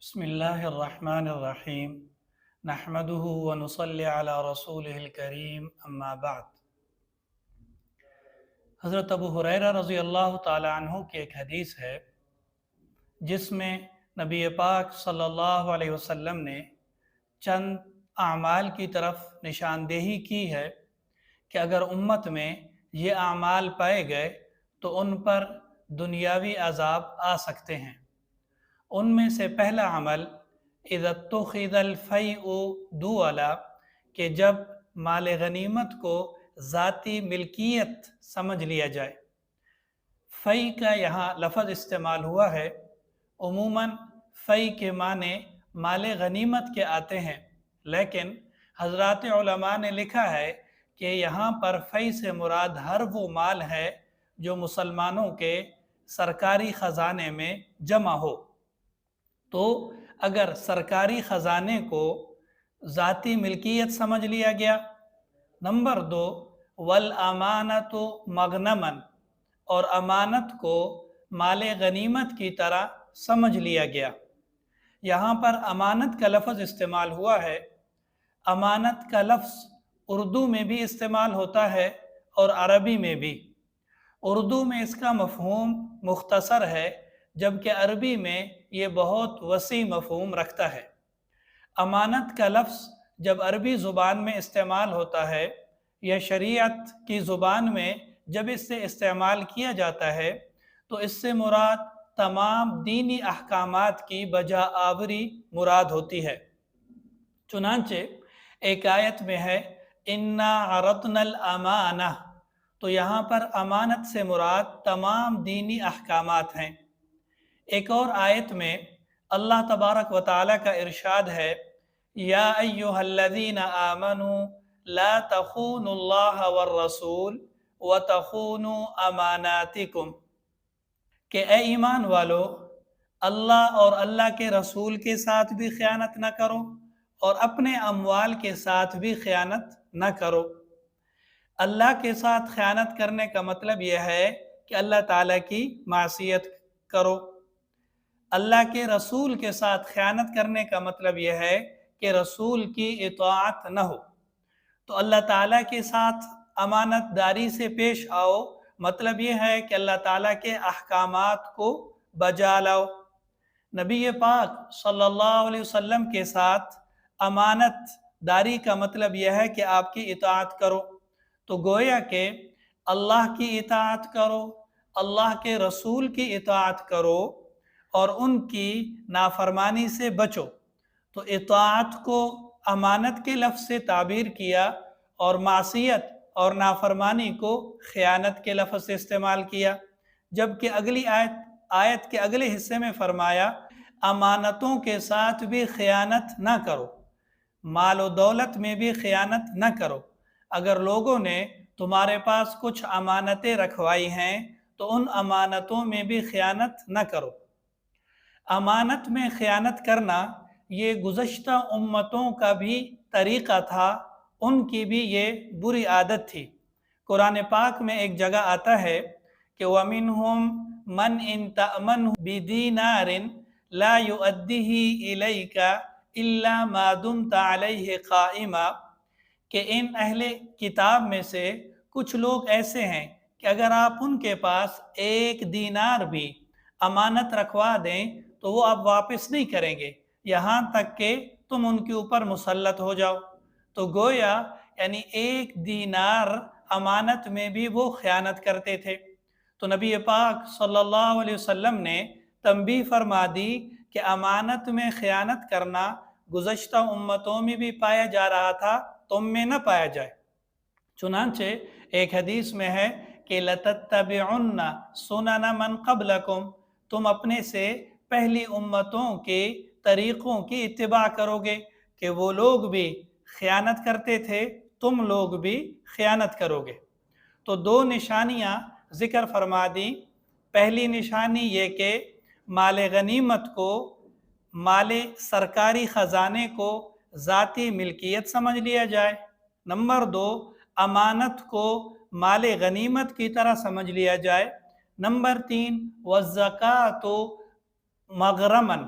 बिस्मिल्लाहिर्रहमानिर्रहीम नहमदुहु व नुसल्ली अला रसूलिहिल करीम अम्मा बाद। हज़रत अबू हुरैरा रज़ियल्लाहु ताला अन्हु की एक हदीस है जिसमें नबी पाक सल्लल्लाहु अलैहि वसल्लम ने चंद आमाल की तरफ निशानदेही की है कि अगर उम्मत में ये आमाल पाए गए तो उन पर दुनियावी अजाब आ सकते हैं। उनमें से पहला अमल इज़्तुखिज़ल फ़ैउ दुअला कि जब माल गनीमत को ज़ाती मिल्कियत समझ लिया जाए। फ़ै का यहाँ लफ्ज़ इस्तेमाल हुआ है। उमूमन फ़ै के माने माल गनीमत के आते हैं, लेकिन हज़रात उलमा ने लिखा है कि यहाँ पर फ़ै से मुराद हर वो माल है जो मुसलमानों के सरकारी ख़जाने में जमा हो। तो अगर सरकारी ख़जाने को ज़ाती मिल्कियत समझ लिया गया। नंबर 2, वल अमानतु मगनमन, और अमानत को माले गनीमत की तरह समझ लिया गया। यहाँ पर अमानत का लफ्ज़ इस्तेमाल हुआ है। अमानत का लफ्ज़ उर्दू में भी इस्तेमाल होता है और अरबी में भी। उर्दू में इसका मफ़हूम मुख्तसर है, जबकि अरबी में ये बहुत वसी मफ़हूम रखता है। अमानत का लफ्ज़ जब अरबी ज़ुबान में इस्तेमाल होता है या शरीयत की ज़ुबान में जब इससे इस्तेमाल किया जाता है तो इससे मुराद तमाम दीनी अहकामात की बजा आवरी मुराद होती है। चुनांचे एक आयत में है इन्ना अरदनल अमाना, तो यहाँ पर अमानत से मुराद तमाम दीनी अहकामात हैं। एक और आयत में अल्लाह तबारक व तआला का इरशाद है या अय्युहल्लज़ीना आमनू ला तख़ूनुल्लाह वर रसूल व तख़ूनू अमानातिकुम, कि ए ईमान वालो, अल्लाह और अल्लाह के रसूल के साथ भी ख़यानत न करो और अपने अमवाल के साथ भी ख़यानत न करो। अल्लाह के साथ ख़यानत करने का मतलब यह है कि अल्लाह ताला की मासियत करो। अल्लाह के रसूल के साथ ख़यानत करने का मतलब यह है कि रसूल की इताअत न हो। तो अल्लाह ताला के साथ अमानतदारी से पेश आओ, मतलब यह है कि अल्लाह ताला के अहकामात को बजा लाओ। नबी पाक सल्लल्लाहु अलैहि वसल्लम के साथ अमानतदारी का मतलब यह है कि आपकी इताअत करो। तो गोया कि अल्लाह की इताअत करो, अल्लाह के रसूल की इताअत करो और उनकी नाफरमानी से बचो। तो इताअत को अमानत के लफ्ज़ से ताबीर किया और मासियत और नाफरमानी को ख़यानत के लफ्ज़ से इस्तेमाल किया। जबकि अगली आयत के अगले हिस्से में फरमाया अमानतों के साथ भी ख़यानत न करो, माल व दौलत में भी ख़यानत न करो। अगर लोगों ने तुम्हारे पास कुछ अमानतें रखवाई हैं तो उन अमानतों में भी ख़यानत न करो। अमानत में ख़यानत करना ये गुज़श्ता उम्मतों का भी तरीक़ा था, उनकी भी ये बुरी आदत थी। कुरान पाक में एक जगह आता है कि वमिनहुम मन इन तअमन बिदीनारिन ला युअद्दिही इलैका इल्ला मा दुमता अलैहि क़ाइमा, कि इन अहले किताब में से कुछ लोग ऐसे हैं कि अगर आप उनके पास एक दीनार भी अमानत रखवा दें तो वो आप वापस नहीं करेंगे यहाँ तक कि तुम उनके ऊपर मुसल्लत हो जाओ। तो गोया यानी एक दीनार अमानत में भी वो ख़यानत करते थे। तो नबी पाक सल्लल्लाहु अलैहि वसल्लम ने तंबीह फरमा दी कि अमानत में ख़यानत करना गुज़श्ता उम्मतों में भी पाया जा रहा था, तुम में न पाया जाए। चुनांचे एक हदीस में है कि लतत्तबिउन्ना सुनन मन क़ब्लकुम, तुम अपने से पहली उम्मतों के तरीक़ों की इत्तिबा करोगे कि वो लोग भी ख़यानत करते थे, तुम लोग भी ख़यानत करोगे। तो दो निशानियाँ ज़िक्र फरमा दी। पहली निशानी ये कि माल गनीमत को, माल सरकारी ख़जाने को ज़ाती मिल्कियत समझ लिया जाए। नंबर 2, अमानत को माल गनीमत की तरह समझ लिया जाए। नंबर 3, वज़्ज़कातो मग़रमन,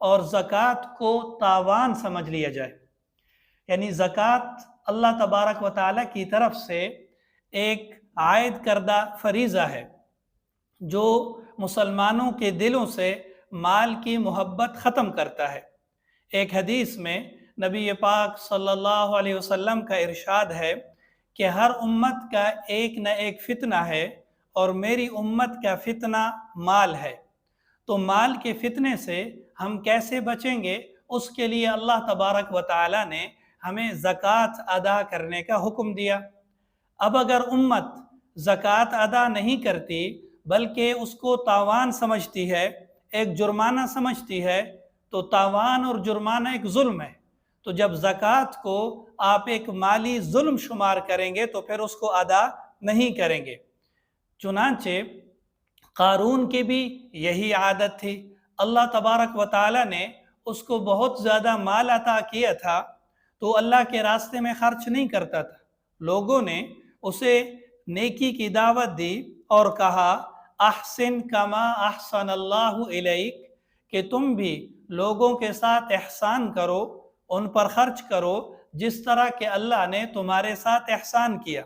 اور زکوٰۃ کو تاوان سمجھ لیا جائے۔ یعنی زکوٰۃ اللہ تبارک و تعالیٰ کی طرف سے ایک عائد کردہ فریضہ ہے جو مسلمانوں کے دلوں سے مال کی محبت ختم کرتا ہے۔ ایک حدیث میں نبی پاک صلی اللہ علیہ وسلم کا ارشاد ہے کہ ہر امت کا ایک نہ ایک فتنہ ہے اور میری امت کا فتنہ مال ہے۔ تو مال کے فتنے سے ہم کیسے بچیں گے، اس کے لیے اللہ تبارک و تعالیٰ نے ہمیں زکوٰۃ ادا کرنے کا حکم دیا۔ اب اگر امت زکوٰۃ ادا نہیں کرتی بلکہ اس کو تاوان سمجھتی ہے، ایک جرمانہ سمجھتی ہے، تو تاوان اور جرمانہ ایک ظلم ہے۔ تو جب زکوٰۃ کو آپ ایک مالی ظلم شمار کریں گے تو پھر اس کو ادا نہیں کریں گے۔ چنانچہ قارون کی بھی یہی عادت تھی۔ اللہ تبارک و تعالیٰ نے اس کو بہت زیادہ مال عطا کیا تھا تو اللہ کے راستے میں خرچ نہیں کرتا تھا۔ لوگوں نے اسے نیکی کی دعوت دی اور کہا احسن کما احسن اللہ الیک، کہ تم بھی لوگوں کے ساتھ احسان کرو، ان پر خرچ کرو جس طرح کہ اللہ نے تمہارے ساتھ احسان کیا۔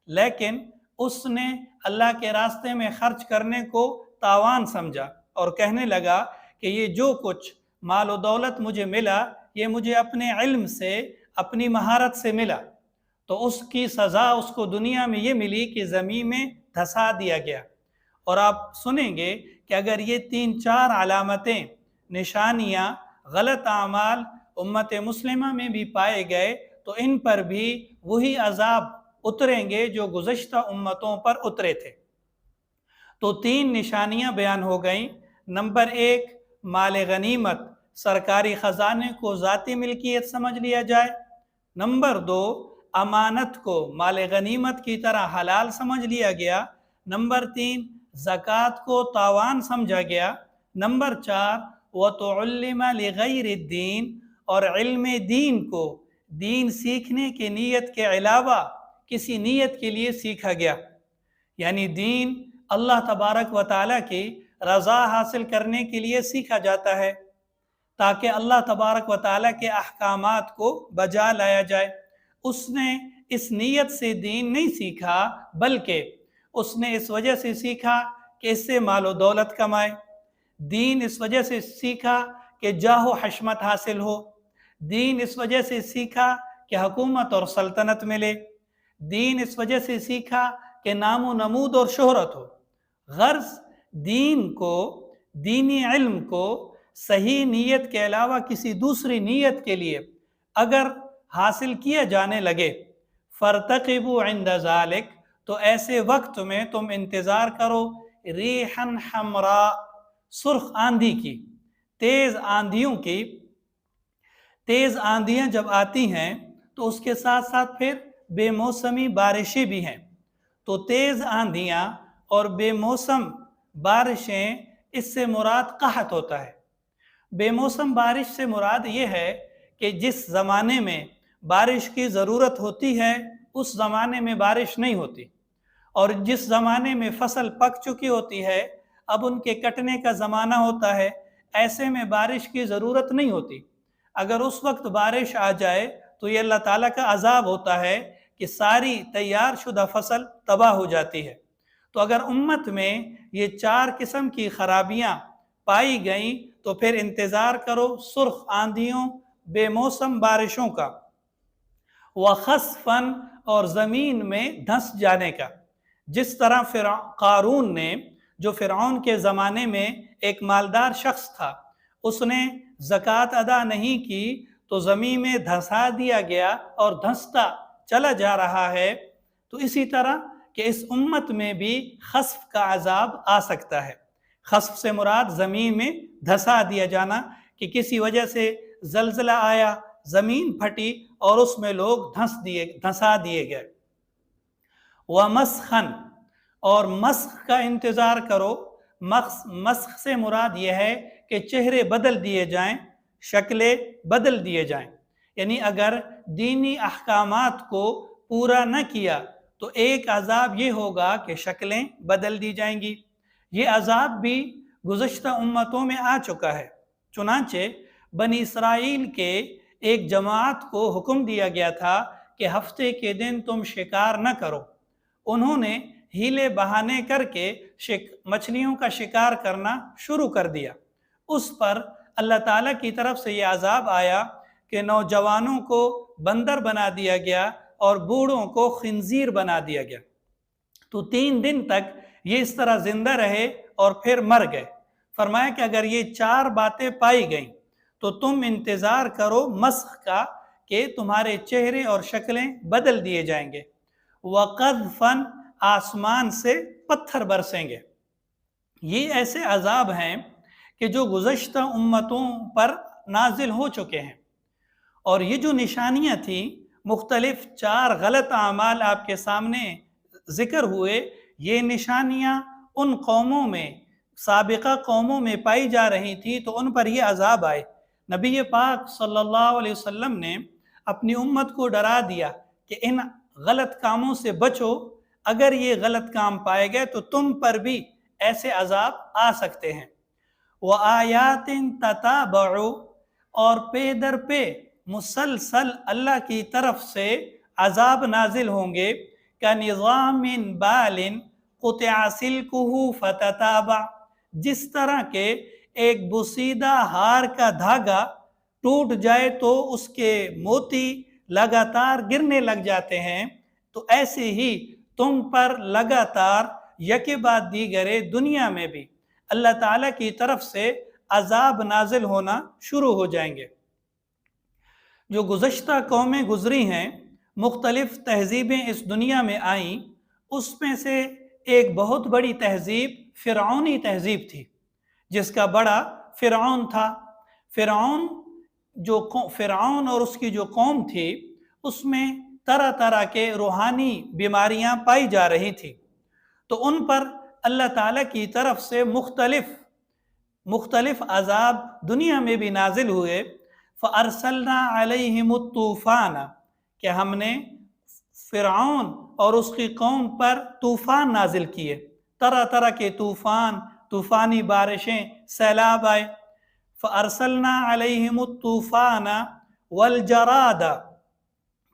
لیکن اس نے اللہ کے راستے میں خرچ کرنے کو تاوان سمجھا اور کہنے لگا کہ یہ جو کچھ مال و دولت مجھے ملا یہ مجھے اپنے علم سے، اپنی مہارت سے ملا۔ تو اس کی سزا اس کو دنیا میں یہ ملی کہ زمین میں دھسا دیا گیا۔ اور آپ سنیں گے کہ اگر یہ 3-4 علامتیں، نشانیاں، غلط اعمال امت مسلمہ میں بھی پائے گئے تو ان پر بھی وہی عذاب اتریں گے جو گزشتہ امتوں پر اترے تھے۔ تو 3 نشانیاں بیان ہو گئیں۔ نمبر 1، مال غنیمت، سرکاری خزانے کو ذاتی ملکیت سمجھ لیا جائے۔ نمبر 2، امانت کو مال غنیمت کی طرح حلال سمجھ لیا گیا۔ نمبر 3، زکوٰۃ کو تاوان سمجھا گیا۔ نمبر 4، وَتُعُلِّمَ لِغَيْرِ الدِّينِ، اور علم دین کو دین سیکھنے کی نیت کے علاوہ کسی نیت کے لیے سیکھا گیا۔ یعنی دین اللہ تبارک و تعالیٰ کی رضا حاصل کرنے کے لیے سیکھا جاتا ہے تاکہ اللہ تبارک و تعالیٰ کے احکامات کو بجا لایا جائے۔ اس نے اس نیت سے دین نہیں سیکھا بلکہ اس نے اس وجہ سے سیکھا کہ اس سے مال و دولت کمائے۔ دین اس وجہ سے سیکھا کہ جاہ و حشمت حاصل ہو۔ دین اس وجہ سے سیکھا کہ حکومت اور سلطنت ملے۔ دین اس وجہ سے سیکھا کہ نام و نمود اور شہرت ہو۔ غرض دین کو، دینی علم کو صحیح نیت کے علاوہ کسی دوسری نیت کے لیے اگر حاصل کیا جانے لگے، فَارْتَقِبُوا عِنْدَ ذَلِكَ، تو ایسے وقت میں تم انتظار کرو ریحًا حمراء، سرخ آندھی کی، تیز آندھیوں کی۔ تیز آندھیاں جب آتی ہیں تو اس کے ساتھ ساتھ پھر بے موسمی بارشیں بھی ہیں۔ تو تیز آندھیاں اور بے موسم بارشیں، اس سے مراد قحط ہوتا ہے۔ بے موسم بارش سے مراد یہ ہے کہ جس زمانے میں بارش کی ضرورت ہوتی ہے اس زمانے میں بارش نہیں ہوتی، اور جس زمانے میں فصل پک چکی ہوتی ہے اب ان کے کٹنے کا زمانہ ہوتا ہے، ایسے میں بارش کی ضرورت نہیں ہوتی۔ اگر اس وقت بارش آ جائے تو یہ اللہ تعالیٰ کا عذاب ہوتا ہے کہ ساری تیار شدہ فصل تباہ ہو جاتی ہے۔ تو اگر امت میں یہ 4 قسم کی خرابیاں پائی گئیں تو پھر انتظار کرو سرخ آندھیوں، بے موسم بارشوں کا، وَخَسْفًا، اور زمین میں دھنس جانے کا۔ جس طرح قارون نے، جو فرعون کے زمانے میں ایک مالدار شخص تھا، اس نے زکوٰۃ ادا نہیں کی تو زمین میں دھسا دیا گیا اور دھنستا چلا جا رہا ہے۔ تو اسی طرح کہ اس امت میں بھی خسف کا عذاب آ سکتا ہے۔ خسف سے مراد زمین میں دھسا دیا جانا، کہ کسی وجہ سے زلزلہ آیا، زمین پھٹی اور اس میں لوگ دھسا دیے گئے۔ وَمَسْخًا، اور مسخ کا انتظار کرو۔ مسخ سے مراد یہ ہے کہ چہرے بدل دیے جائیں، شکلیں بدل دیے جائیں۔ یعنی اگر دینی احکامات کو پورا نہ کیا تو ایک عذاب یہ ہوگا کہ شکلیں بدل دی جائیں گی۔ یہ عذاب بھی گزشتہ امتوں میں آ چکا ہے۔ चुनाचे बनी इसराइल के एक जमात को हुक्म दिया गया था कि हफ्ते के दिन तुम शिकार न करो। उन्होंने हीले बहाने करके मछलियों का शिकार करना शुरू कर दिया। उस पर अल्लाह ताला की तरफ से ये अजाब आया कि नौजवानों को बंदर बना दिया गया और बूढ़ों को खिंजीर बना दिया गया। तो 3 दिन तक ये इस तरह जिंदा रहे और फिर मर गए। फरमाया कि अगर ये 4 बातें पाई गईं तो तुम इंतज़ार करो मस्ख का कि तुम्हारे चेहरे और शक्लें बदल दिए जाएंगे। वक़ज़फ़न, आसमान से पत्थर बरसेंगे। ये ऐसे अजाब हैं कि जो गुज़श्ता उम्मतों पर नाजिल हो चुके हैं। और ये जो निशानियाँ थी, मुख्तलिफ 4 गलत आमाल आपके सामने ज़िक्र हुए, ये निशानियाँ उन कौमों में, साबिक़ा कौमों में पाई जा रही थी, तो उन पर ये अजाब आए। नबी पाक सल्लल्लाहु अलैहि वसल्लम ने अपनी उम्मत को डरा दिया कि इन गलत कामों से बचो, अगर ये गलत काम पाए गए तो तुम पर भी ऐसे अजाब आ सकते हैं। व आयातिन तताबउ, और पे दर पे मुसलसल अल्लाह की तरफ से अजाब नाजिल होंगे। का निज़ामिन बालिन कुतिअ सिल्कुहु फतताबा, जिस तरह के एक बुसीदा हार का धागा टूट जाए तो उसके मोती लगातार गिरने लग जाते हैं, तो ऐसे ही तुम पर लगातार यके बाद दीगरे दुनिया में भी अल्लाह ताला की तरफ से अजाब नाजिल होना शुरू हो जाएंगे। जो गुज़श्ता कौमें गुजरी हैं, मुख्तलिफ तहजीबें इस दुनिया में आईं, उसमें से एक बहुत बड़ी तहजीब फ़िरऔनी तहजीब थी, जिसका बड़ा फ़िरऔन था। फ़िरऔन और उसकी जो कौम थी, उसमें तरह तरह के रूहानी बीमारियां पाई जा रही थी। तो उन पर अल्लाह ताला की तरफ से मुख्तलिफ अजाब दुनिया में भी नाजिल हुए। फ़अरसलना अलैहिमुत तूफ़ान, कि हमने फ़िरऔन और उसकी कौम पर तूफ़ान नाजिल किए, तरह तरह के तूफ़ान, तूफ़ानी बारिशें, सैलाब आए। फ़अरसलना अलैहिमुत तूफ़ान वल जरादा,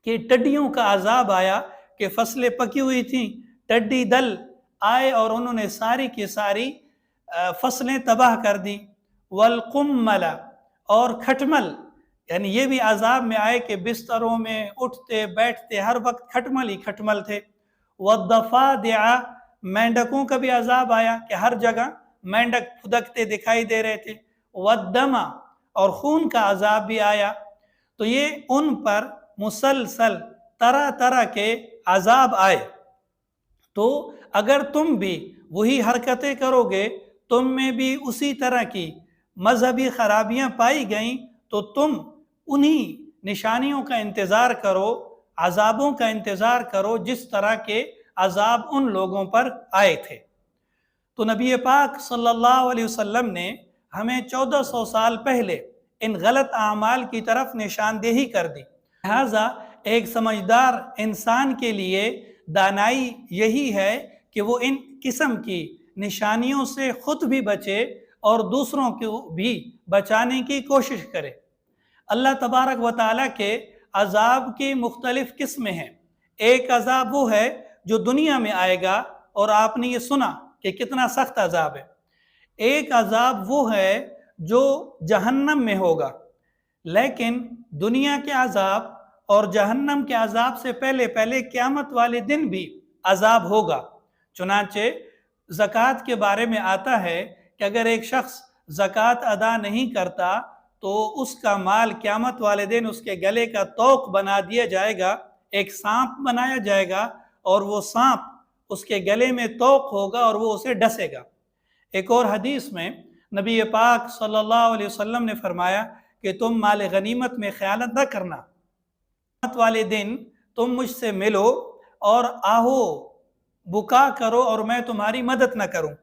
कि टिड्डियों का अजाब आया कि फसलें पकी हुई थीं, टिड्डी दल आए और उन्होंने सारी की सारी फसलें तबाह कर दी। वल कुम्मला, और खटमल, यानी ये भी अजाब में आए कि बिस्तरों में उठते बैठते हर वक्त खटमल ही खटमल थे। वद्दफादिआ, मेंढकों का भी अजाब आया कि हर जगह मेंढक फुदकते दिखाई दे रहे थे। वद्दमा, और खून का अजाब भी आया। तो ये उन पर मुसलसल तरह तरह के अजाब आए। तो अगर तुम भी वही हरकतें करोगे, तुम में भी उसी तरह की मजहबी खराबियां पाई गईं, तो तुम उन्हीं निशानियों का इंतज़ार करो, अजाबों का इंतज़ार करो जिस तरह के अजाब उन लोगों पर आए थे। तो नबी पाक सल्लल्लाहु अलैहि वसल्लम ने हमें 1400 साल पहले इन गलत आमाल की तरफ निशानदेही कर दी। लिहाजा एक समझदार इंसान के लिए दानाई यही है कि वो इन किस्म की निशानियों से खुद भी बचे और दूसरों को भी बचाने की कोशिश करे। अल्लाह तबारक व तआला के अजाब की मुख्तलिफ किस्में हैं। एक अजाब वो है जो दुनिया में आएगा, और आपने ये सुना कि कितना सख्त अजाब है। एक अजाब वो है जो जहन्नम में होगा, लेकिन दुनिया के अजाब और जहन्नम के अजाब से पहले पहले क़यामत वाले दिन भी अजाब होगा। चुनांचे ज़कात के बारे में आता है कि अगर एक शख्स ज़कात अदा नहीं करता तो उसका माल क़यामत वाले दिन उसके गले का तोक बना दिया जाएगा, एक सांप बनाया जाएगा और वो सांप उसके गले में तोक होगा और वो उसे डसेगा। एक और हदीस में नबी पाक सल्लल्लाहु अलैहि वसल्लम ने फरमाया कि तुम माल गनीमत में ख़यानत न करना, क़यामत वाले दिन तुम मुझसे मिलो और आहो बुका करो और मैं तुम्हारी मदद न करूं।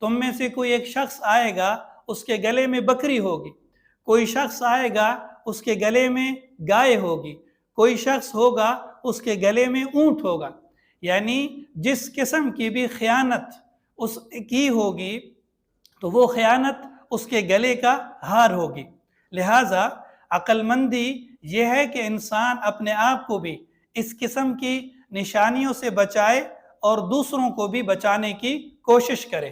तुम में से कोई एक शख्स आएगा, उसके गले में बकरी होगी, कोई शख्स आएगा उसके गले में गाय होगी, कोई शख्स होगा उसके गले में ऊंट होगा। यानी जिस किस्म की भी ख़यानत उसकी होगी तो वो ख़यानत اس کے گلے کا ہار ہوگی۔ لہٰذا عقل مندی یہ ہے کہ انسان اپنے آپ کو بھی اس قسم کی نشانیوں سے بچائے اور دوسروں کو بھی بچانے کی کوشش کرے۔